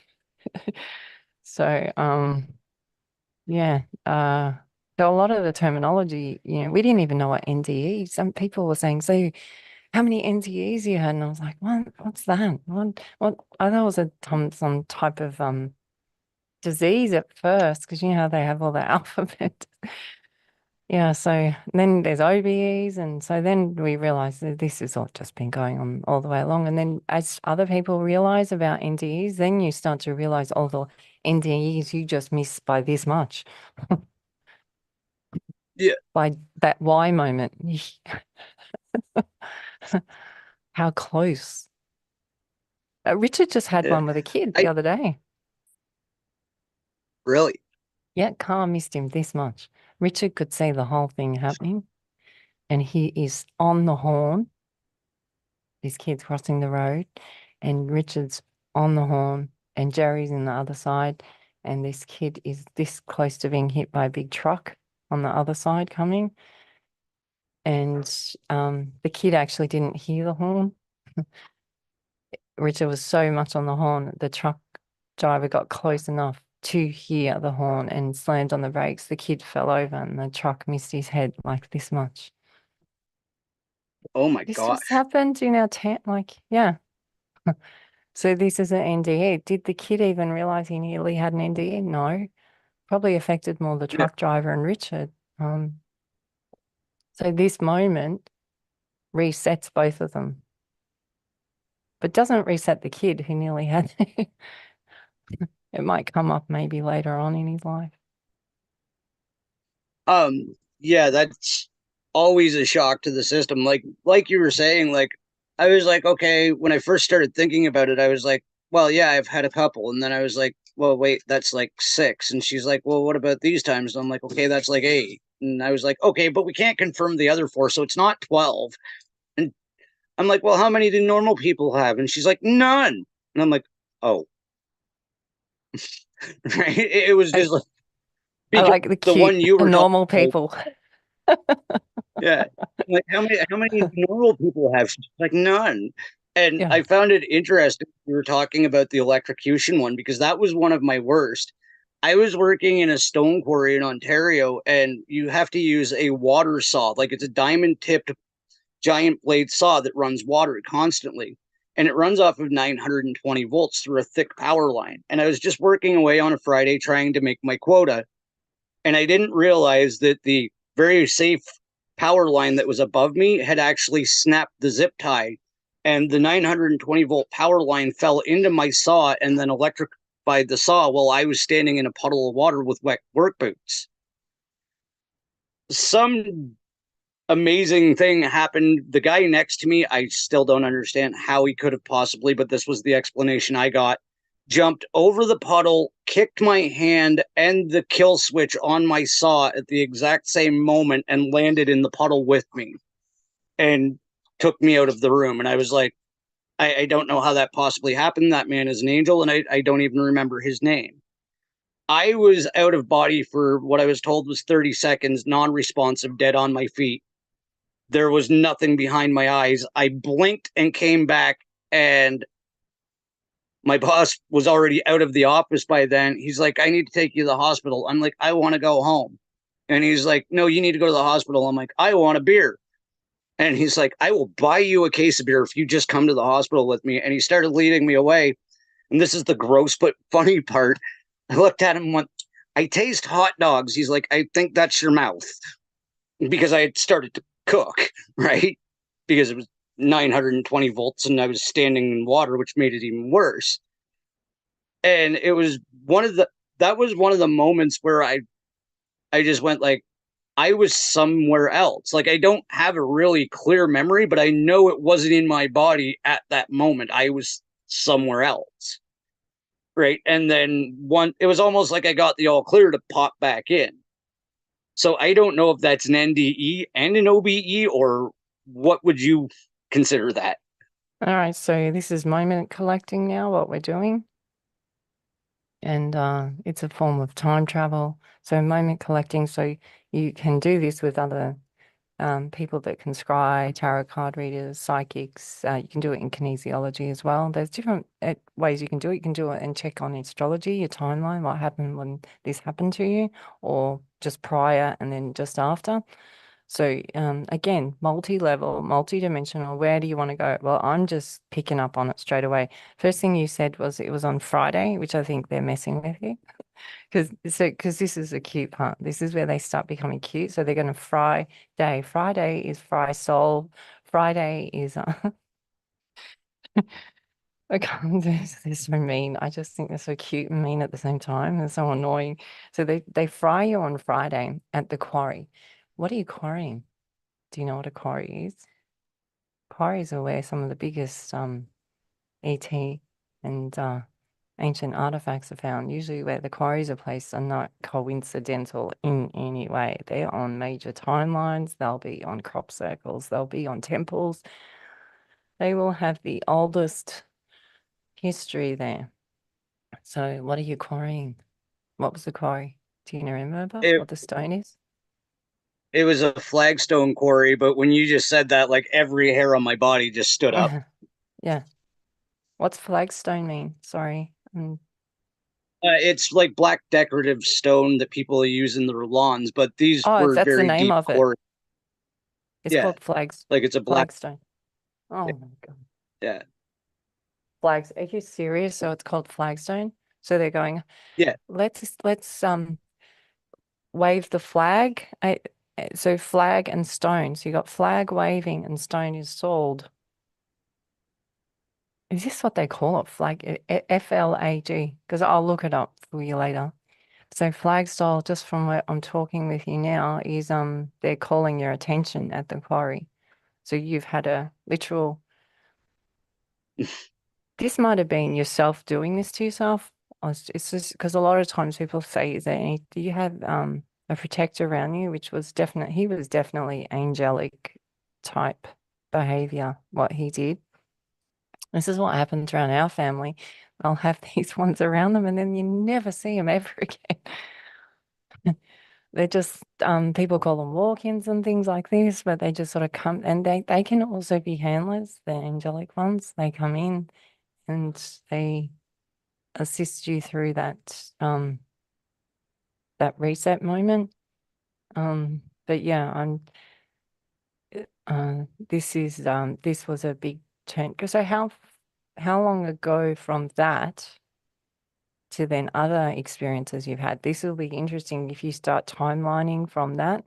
So yeah, so a lot of the terminology, we didn't even know what NDE. Some people were saying, so how many NDEs you had? And I was like, what's that? What? I thought it was some type of disease at first because you know how they have all the alphabet. Yeah, so then there's OBEs, and so then we realized that this has all just been going on all the way along. And then as other people realize about NDEs, then you start to realize all the NDEs you just missed by this much, Yeah. by that Y moment. How close. Richard just had Yeah. one with a kid the I other day. really, Yeah, Carl missed him this much. Richard could see the whole thing happening, and he is on the horn. This kid's crossing the road, and Richard's on the horn, and Jerry's in the other side, and this kid is this close to being hit by a big truck on the other side coming. And the kid actually didn't hear the horn. Richard was so much on the horn, the truck driver got close enough to hear the horn and slammed on the brakes. The kid fell over and the truck missed his head like this much. Oh my This just gosh. happened in our town, like, yeah. So this is an NDE. Did the kid even realize he nearly had an NDE? No. Probably affected more the Yeah. truck driver and Richard. So this moment resets both of them, but doesn't reset the kid who nearly had it. It might come up maybe later on in his life. Yeah, that's always a shock to the system. Like you were saying, like I was like, okay, when I first started thinking about it, I was like, well, yeah, I've had a couple. And then I was like, well, wait, that's like six. And she's like, well, what about these times? And I'm like, okay, that's like eight. And I was like, okay, but we can't confirm the other four, so it's not 12. And I'm like, well, how many do normal people have? And she's like, none. And I'm like, oh, right. It was I, just like I because like the the cute one you were talking normal about. people. Yeah. Like how many normal people have? She's like none. And Yeah. I found it interesting we were talking about the electrocution one because that was one of my worst. I was working in a stone quarry in Ontario and you have to use a water saw. Like it's a diamond tipped giant blade saw that runs water constantly. And it runs off of 920 volts through a thick power line. And I was just working away on a Friday trying to make my quota and I didn't realize that the very safe power line that was above me had actually snapped the zip tie, and the 920-volt power line fell into my saw and then electrified the saw while I was standing in a puddle of water with wet work boots. Some amazing thing happened. The guy next to me, I still don't understand how he could have possibly, but this was the explanation I got. Jumped over the puddle, kicked my hand and the kill switch on my saw at the exact same moment, and landed in the puddle with me and took me out of the room. And I was like, I don't know how that possibly happened. That man is an angel, and I don't even remember his name. I was out of body for what I was told was 30 seconds, non responsive, dead on my feet. There was nothing behind my eyes. I blinked and came back, and my boss was already out of the office by then. He's like, I need to take you to the hospital. I'm like, I want to go home. And he's like, no, you need to go to the hospital. I'm like, I want a beer. And he's like, I will buy you a case of beer if you just come to the hospital with me. And he started leading me away. And this is the gross but funny part. I looked at him and went, I taste hot dogs. He's like, I think that's your mouth. Because I had started to cook, right? Because it was 920 volts and I was standing in water, which made it even worse. And it was that was one of the moments where I just went like I was somewhere else. Like I don't have a really clear memory, but I know it wasn't in my body at that moment. I was somewhere else. Right. And then it was almost like I got the all clear to pop back in. So I don't know if that's an NDE and an OBE or what would you consider that? All right. So this is moment collecting now, what we're doing. And it's a form of time travel. So moment collecting. So you can do this with other people that can scry, tarot card readers, psychics. You can do it in kinesiology as well. There's different ways you can do it. You can do it and check on astrology, your timeline, what happened when this happened to you, or just prior and then just after. So again, multi-level, multi-dimensional, where do you want to go? Well, I'm just picking up on it straight away. First thing you said was it was on Friday, which I think they're messing with you. Because this is a cute part. This is where they start becoming cute. So they're going to Friday. Friday is fry soul. Friday is I can't they're so mean. I just think they're so cute and mean at the same time. They're so annoying. So they fry you on Friday at the quarry. What are you quarrying? Do you know what a quarry is? Quarries are where some of the biggest ET and ancient artifacts are found. Usually where the quarries are placed are not coincidental in any way. They're on major timelines. They'll be on crop circles. They'll be on temples. They will have the oldest history there. So what are you quarrying? What was the quarry? Do you remember It what the stone is? it was a flagstone quarry, but when you just said that, like every hair on my body just stood up. Yeah. What's flagstone mean? Sorry. It's like black decorative stone that people use in their lawns, but these Oh, were that's the very name deep of it. quarries. It's Yeah, called like it's a black. flagstone. Oh my God. Yeah, Flags. Are you serious? So it's called flagstone? So they're going, yeah. let's wave the flag. So flag and stone. So you got flag waving and stone is sold. Is this what they call it? Flag, FLAG? Because I'll look it up for you later. So flag style, just from what I'm talking with you now, is they're calling your attention at the quarry. So you've had a literal. This might have been yourself doing this to yourself. It's just because a lot of times people say, "Is there any? Do you have a protector around you?" Which was definitely he was definitely angelic type behavior. What he did. This is what happens around our family. I'll have these ones around them, and then you never see them ever again. They're just people call them walk-ins and things like this, but they just sort of come and they can also be handlers, the angelic ones. They come in and they assist you through that reset moment. But yeah, I'm this was a big change. So how long ago from that to then other experiences you've had? This will be interesting if you start timelining from that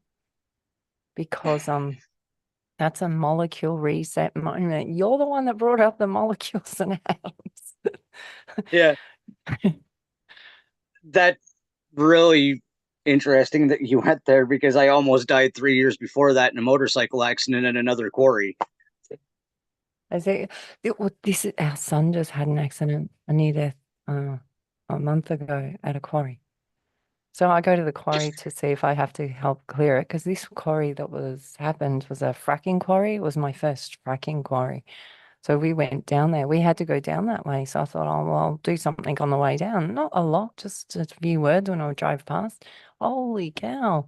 because that's a molecule reset moment. You're the one that brought up the molecules and atoms. Yeah, that really interesting that you went there because I almost died 3 years before that in a motorcycle accident at another quarry. I say, this is our son just had an accident, a near death, a month ago at a quarry. So I go to the quarry to see if I have to help clear it because this quarry that was happened was a fracking quarry. It was my first fracking quarry. So we went down there. We had to go down that way. So I thought, oh, well, I'll do something on the way down. Not a lot, just a few words when I drive past. Holy cow.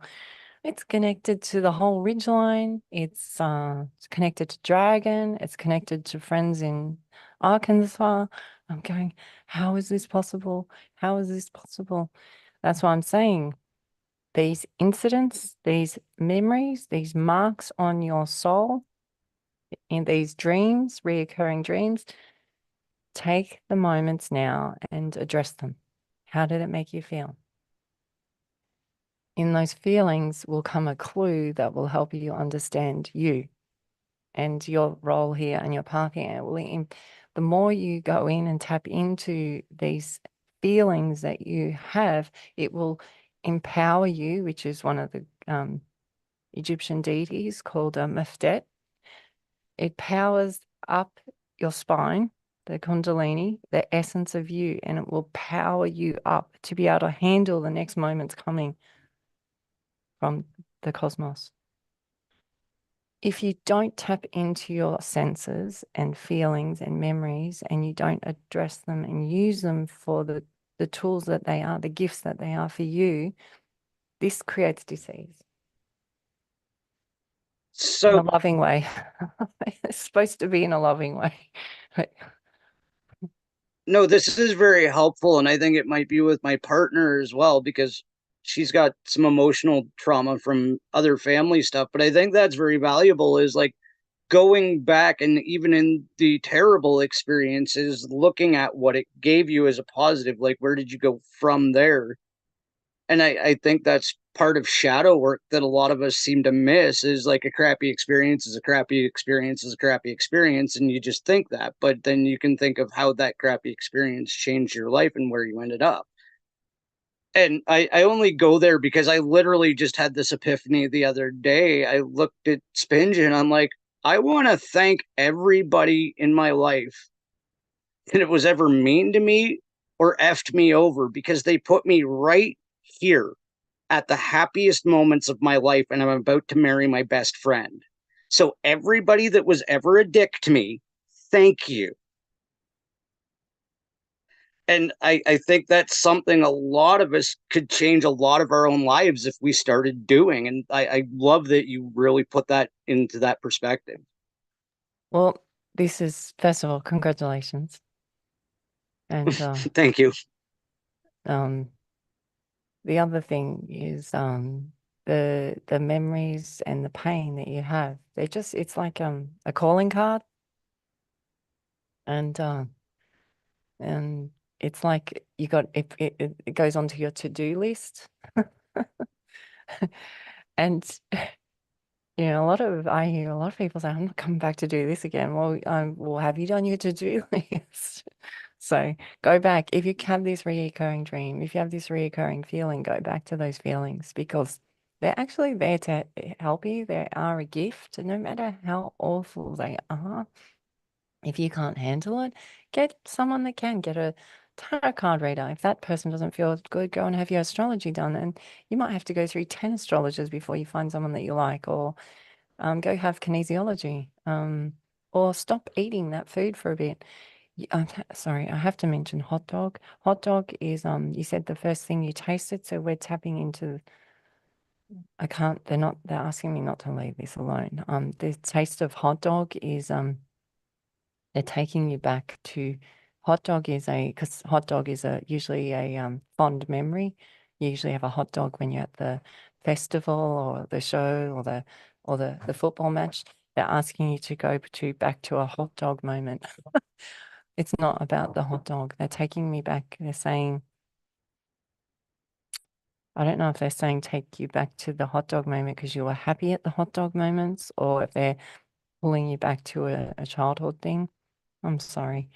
It's connected to the whole ridge line. It's connected to Dragon. It's connected to friends in Arkansas. I'm going, how is this possible? How is this possible? That's what I'm saying. These incidents, these memories, these marks on your soul, in these dreams, reoccurring dreams, take the moments now and address them. How did it make you feel? In those feelings will come a clue that will help you understand you and your role here and your path here. The more you go in and tap into these feelings that you have, it will empower you, which is one of the Egyptian deities called Mafdet. It powers up your spine, the Kundalini, the essence of you, and it will power you up to be able to handle the next moments coming from the cosmos. If you don't tap into your senses and feelings and memories and you don't address them and use them for the tools that they are, the gifts that they are for you, this creates disease in a So loving way. It's supposed to be in a loving way. no, this is very helpful, and I think it might be with my partner as well because she's got some emotional trauma from other family stuff. But I think that's very valuable. Is like going back and even in the terrible experiences, looking at what it gave you as a positive. Like where did you go from there? And I think that's part of shadow work that a lot of us seem to miss is like a crappy experience is a crappy experience is a crappy experience. And you just think that, but then you can think of how that crappy experience changed your life and where you ended up. And I only go there because I literally just had this epiphany the other day. I looked at Spinge and I'm like, I want to thank everybody in my life that it was ever mean to me or effed me over because they put me right here at the happiest moments of my life and I'm about to marry my best friend. So everybody that was ever a dick to me, thank you. And I think that's something a lot of us could change a lot of our own lives if we started doing. And I love that you really put that into that perspective. Well, this is, first of all, congratulations. And Thank you. um, the other thing is the memories and the pain that you have. They're just, it's like a calling card, and and it's like you got it goes onto your to-do list. And a lot of I hear a lot of people say, "I'm not coming back to do this again." Well, have you done your to-do list? So go back. If you have this reoccurring dream, if you have this reoccurring feeling, go back to those feelings, because they're actually there to help you. They are a gift, no matter how awful they are. If you can't handle it, get someone that can. Get a tarot card reader. If that person doesn't feel good, go and have your astrology done. And you might have to go through 10 astrologers before you find someone that you like, or go have kinesiology, or stop eating that food for a bit. Sorry, I have to mention hot dog. Hot dog is, you said the first thing you tasted, so we're tapping into, they're asking me not to leave this alone. The taste of hot dog is, they're taking you back to, because hot dog is usually a fond memory. You usually have a hot dog when you're at the festival or the show or the football match. They're asking you to go back to a hot dog moment. It's not about the hot dog. They're taking me back. They're saying, I don't know if they're saying take you back to the hot dog moment because you were happy at the hot dog moments, or if they're pulling you back to a childhood thing. I'm sorry.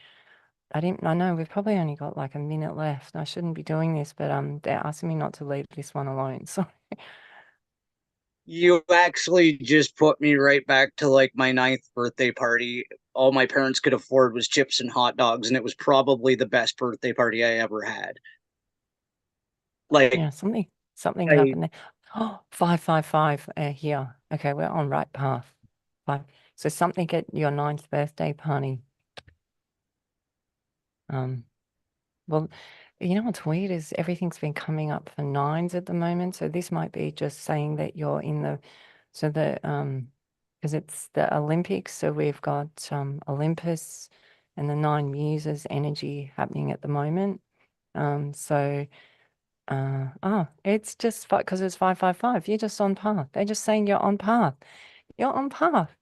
I know we've probably only got like a minute left. I shouldn't be doing this, but they're asking me not to leave this one alone. So You actually just put me right back to like my ninth birthday party. All my parents could afford was chips and hot dogs, and it was probably the best birthday party I ever had. Like yeah, something I happened there. Oh, 555 here. Okay, we're on right path. Five. So something at your ninth birthday party. Um, well, you know what's weird is everything's been coming up for nines at the moment. So this might be just saying that you're in because it's the Olympics. So we've got Olympus and the nine muses energy happening at the moment. So it's just because it's 555. You're just on path. They're just saying you're on path. You're on path.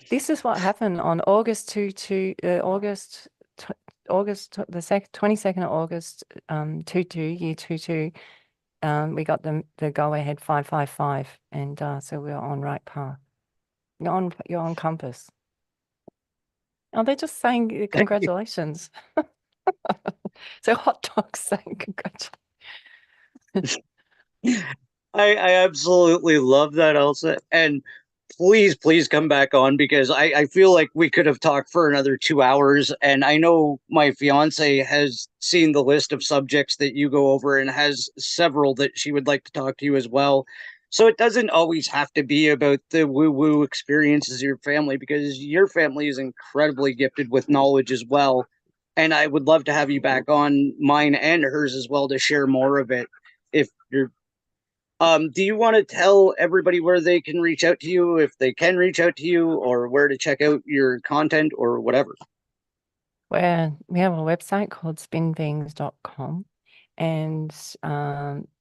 This is what happened on August 2 to August the 22nd of August 22 year 22. We got the go ahead 555, and so we're on right path. You're on compass. Oh, they're just saying congratulations. So hot dogs saying congratulations. I absolutely love that, Elsa. And please come back on because I feel like we could have talked for another 2 hours. And I know my fiance has seen the list of subjects that you go over and has several that she would like to talk to you as well. So it doesn't always have to be about the woo woo experiences of your family because your family is incredibly gifted with knowledge as well. And I would love to have you back on mine and hers as well to share more of it if you're do you want to tell everybody where they can reach out to you, if they can reach out to you, or where to check out your content or whatever? We have a website called spinbeings.com, and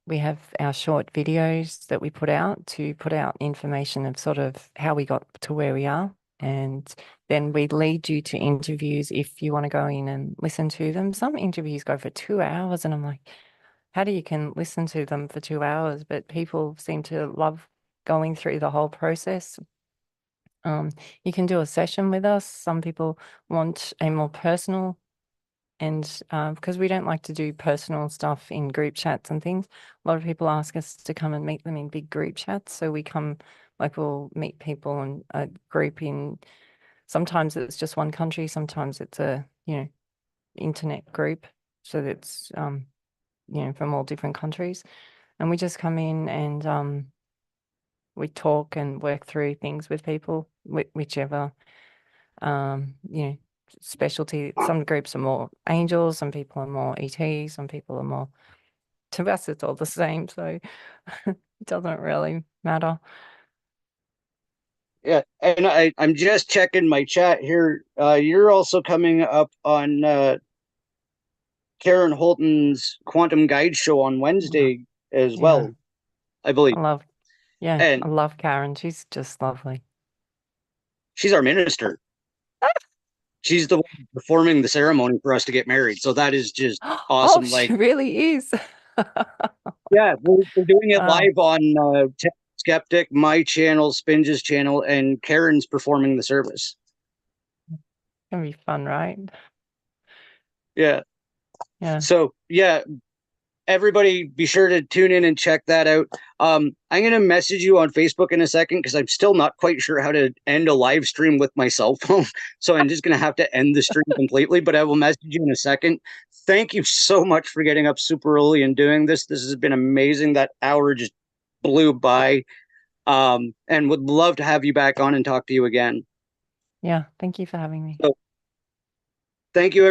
we have our short videos that we put out to put out information of sort of how we got to where we are. And then we lead you to interviews if you want to go in and listen to them. Some interviews go for 2 hours, and I'm like, how do you can listen to them for 2 hours? But people seem to love going through the whole process. You can do a session with us. Some people want a more personal, and because we don't like to do personal stuff in group chats and things, a lot of people ask us to come and meet them in big group chats. So we come, like we'll meet people in a group in, sometimes it's just one country, sometimes it's a, internet group. So that's, from all different countries. And we just come in and we talk and work through things with people, whichever, specialty. Some groups are more angels, some people are more ET, some people are more. To us, it's all the same, so it doesn't really matter. Yeah, and I'm just checking my chat here. You're also coming up on Karen Holton's Quantum Guide show on Wednesday as Yeah, well, I believe. I And love Karen. She's just lovely. she's our minister. She's the one performing the ceremony for us to get married. So that is just Oh, awesome. she Like, really is. yeah, we're doing it Wow, live on Skeptic, my channel, Spinge's channel, and Karen's performing the service. gonna be fun, right? Yeah. Yeah. So, yeah, everybody be sure to tune in and check that out. I'm going to message you on Facebook in a second because I'm still not quite sure how to end a live stream with my cell phone. So I'm just going to have to end the stream completely, but I will message you in a second. Thank you so much for getting up super early and doing this. This has been amazing. That hour just blew by. And would love to have you back on and talk to you again. Yeah. Thank you for having me. So thank you.